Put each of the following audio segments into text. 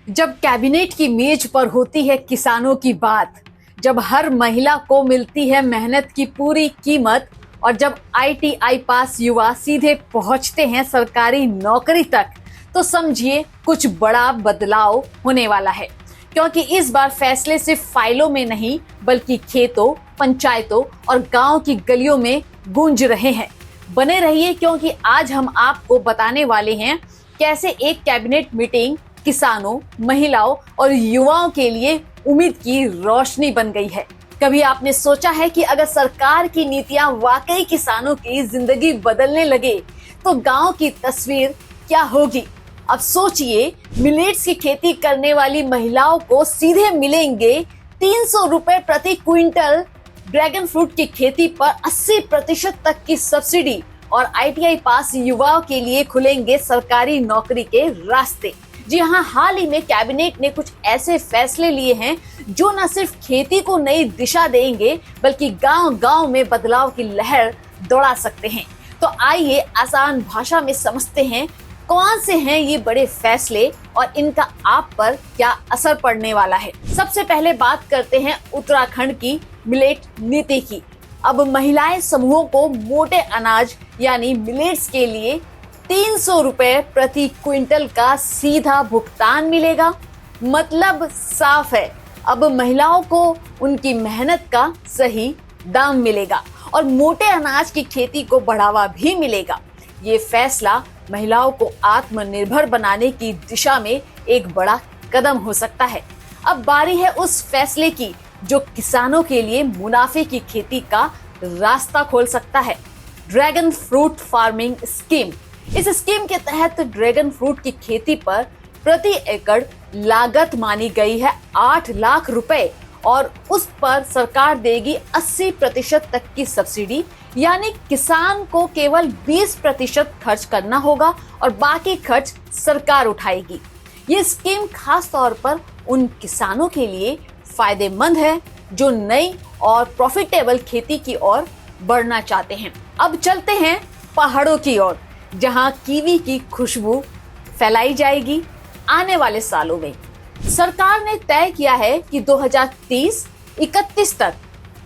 जब कैबिनेट की मेज पर होती है किसानों की बात, जब हर महिला को मिलती है मेहनत की पूरी कीमत और जब आईटीआई पास युवा सीधे पहुंचते हैं सरकारी नौकरी तक, तो समझिए कुछ बड़ा बदलाव होने वाला है। क्योंकि इस बार फैसले सिर्फ फाइलों में नहीं बल्कि खेतों, पंचायतों और गांव की गलियों में गूंज रहे हैं। बने रहिए क्योंकि आज हम आपको बताने वाले हैं कैसे एक कैबिनेट मीटिंग किसानों, महिलाओं और युवाओं के लिए उम्मीद की रोशनी बन गई है। कभी आपने सोचा है कि अगर सरकार की नीतियां वाकई किसानों की जिंदगी बदलने लगे तो गांव की तस्वीर क्या होगी? अब सोचिए, मिलेट्स की खेती करने वाली महिलाओं को सीधे मिलेंगे 300 रुपए प्रति क्विंटल, ड्रैगन फ्रूट की खेती पर 80% तक की सब्सिडी और आईटीआई पास युवाओं के लिए खुलेंगे सरकारी नौकरी के रास्ते। जी हाँ, हाल ही में कैबिनेट ने कुछ ऐसे फैसले लिए हैं जो न सिर्फ खेती को नई दिशा देंगे बल्कि गांव-गांव में बदलाव की लहर दौड़ा सकते हैं। तो आइए आसान भाषा में समझते हैं कौन से हैं ये बड़े फैसले और इनका आप पर क्या असर पड़ने वाला है। सबसे पहले बात करते हैं उत्तराखंड की मिलेट नीति की। अब महिलाएं समूहों को मोटे अनाज यानी मिलेट्स के लिए 300 रुपए प्रति क्विंटल का सीधा भुगतान मिलेगा। मतलब साफ है, अब महिलाओं को उनकी मेहनत का सही दाम मिलेगा और मोटे अनाज की खेती को बढ़ावा भी मिलेगा। ये फैसला महिलाओं को आत्मनिर्भर बनाने की दिशा में एक बड़ा कदम हो सकता है। अब बारी है उस फैसले की जो किसानों के लिए मुनाफे की खेती का रास्ता खोल सकता है। Dragon fruit farming scheme. इस स्कीम के तहत ड्रैगन फ्रूट की खेती पर प्रति एकड़ लागत मानी गई है 8 लाख रुपए और उस पर सरकार देगी 80% तक की सब्सिडी, यानी किसान को केवल 20% खर्च करना होगा और बाकी खर्च सरकार उठाएगी। ये स्कीम खास तौर पर उन किसानों के लिए फायदेमंद है जो नई और प्रॉफिटेबल खेती की ओर बढ़ना चाहते हैं। अब चलते हैं पहाड़ों की ओर, जहां कीवी की खुशबू फैलाई जाएगी आने वाले सालों में। सरकार ने तय किया है कि 2030-31 तक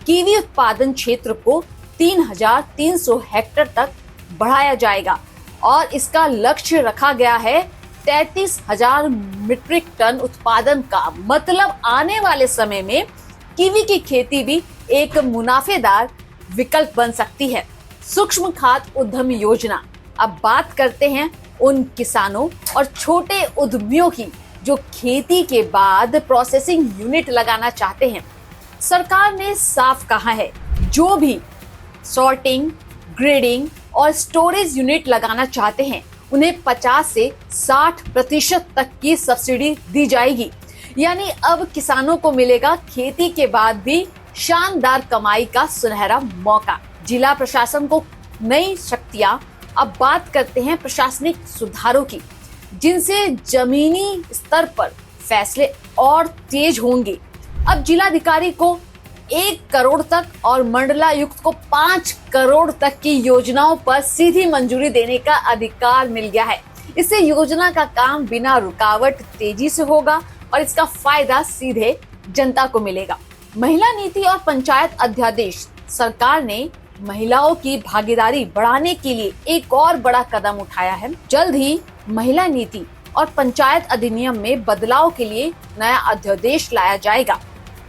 कीवी उत्पादन क्षेत्र को 3,300 हेक्टेयर तक बढ़ाया जाएगा और इसका लक्ष्य रखा गया है 33,000 मीट्रिक टन उत्पादन का। मतलब आने वाले समय में कीवी की खेती भी एक मुनाफेदार विकल्प बन सकती है। सूक्ष्म खाद उद्यम योजना। अब बात करते हैं उन किसानों और छोटे उद्यमियों की जो खेती के बाद प्रोसेसिंग यूनिट लगाना चाहते हैं। सरकार ने साफ कहा है, जो भी सॉर्टिंग, ग्रेडिंग और स्टोरेज यूनिट लगाना चाहते हैं उन्हें 50 से 60% तक की सब्सिडी दी जाएगी। यानी अब किसानों को मिलेगा खेती के बाद भी शानदार कमाई का सुनहरा मौका। जिला प्रशासन को नई शक्तियां। अब बात करते हैं प्रशासनिक सुधारों की, जिनसे जमीनी स्तर पर फैसले और तेज होंगे। अब जिलाधिकारी को 1 करोड़ तक और मंडलायुक्त को 5 करोड़ तक की योजनाओं पर सीधी मंजूरी देने का अधिकार मिल गया है। इससे योजना का काम बिना रुकावट तेजी से होगा और इसका फायदा सीधे जनता को मिलेगा। महिला नीति और पंचायत अध्यादेश। सरकार ने महिलाओं की भागीदारी बढ़ाने के लिए एक और बड़ा कदम उठाया है। जल्द ही महिला नीति और पंचायत अधिनियम में बदलाव के लिए नया अध्यादेश लाया जाएगा,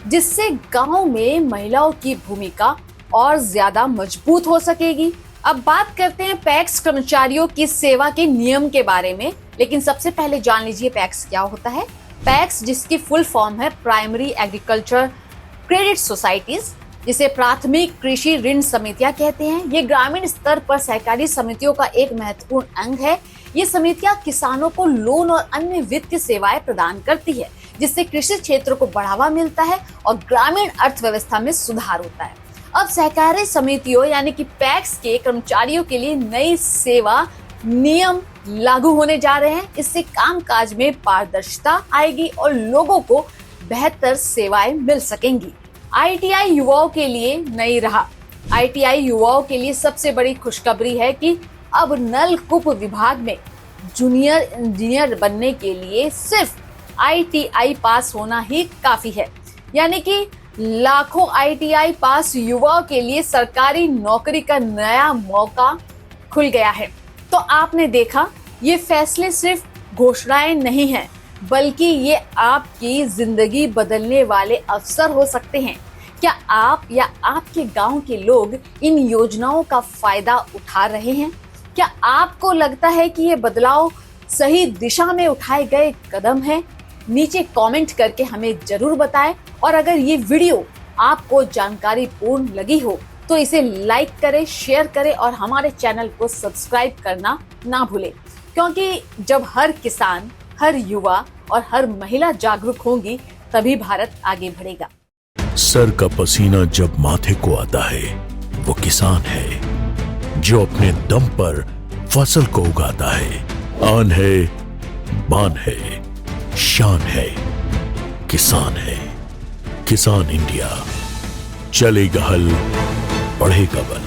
जिससे गांव में महिलाओं की भूमिका और ज्यादा मजबूत हो सकेगी। अब बात करते हैं पैक्स कर्मचारियों की सेवा के नियम के बारे में, लेकिन सबसे पहले जान लीजिए पैक्स क्या होता है। पैक्स, जिसकी फुल फॉर्म है प्राइमरी एग्रीकल्चर क्रेडिट सोसाइटीज, जिसे प्राथमिक कृषि ऋण समितियां कहते हैं, ये ग्रामीण स्तर पर सहकारी समितियों का एक महत्वपूर्ण अंग है। ये समितियां किसानों को लोन और अन्य वित्तीय सेवाएं प्रदान करती है, जिससे कृषि क्षेत्र को बढ़ावा मिलता है और ग्रामीण अर्थव्यवस्था में सुधार होता है। अब सहकारी समितियों यानी कि पैक्स के कर्मचारियों के लिए नई सेवा नियम लागू होने जा रहे हैं। इससे कामकाज में पारदर्शिता आएगी और लोगों को बेहतर सेवाएं मिल सकेंगी। आईटीआई युवाओं के लिए नई राह। आईटीआई युवाओं के लिए सबसे बड़ी खुशखबरी है कि अब नलकूप विभाग में जूनियर इंजीनियर बनने के लिए सिर्फ ITI पास होना ही काफी है। यानी कि लाखों ITI पास युवाओं के लिए सरकारी नौकरी का नया मौका खुल गया है। तो आपने देखा, ये फैसले सिर्फ घोषणाएं नहीं हैं, बल्कि ये आपकी जिंदगी बदलने वाले अवसर हो सकते हैं। क्या आप या आपके गांव के लोग इन योजनाओं का फायदा उठा रहे हैं? क्या आपको लगता है कि ये बदलाव सही दिशा में उठाए गए कदम है? नीचे कमेंट करके हमें जरूर बताएं। और अगर ये वीडियो आपको जानकारी पूर्ण लगी हो तो इसे लाइक करें, शेयर करें और हमारे चैनल को सब्सक्राइब करना ना भूलें, क्योंकि जब हर किसान, हर युवा और हर महिला जागरूक होंगी तभी भारत आगे बढ़ेगा। सर का पसीना जब माथे को आता है वो किसान है जो अपने दम पर फसल को उगाता है। आन है, बान है, शान है, किसान है। किसान इंडिया, चलेगा हल, बढ़ेगा बल।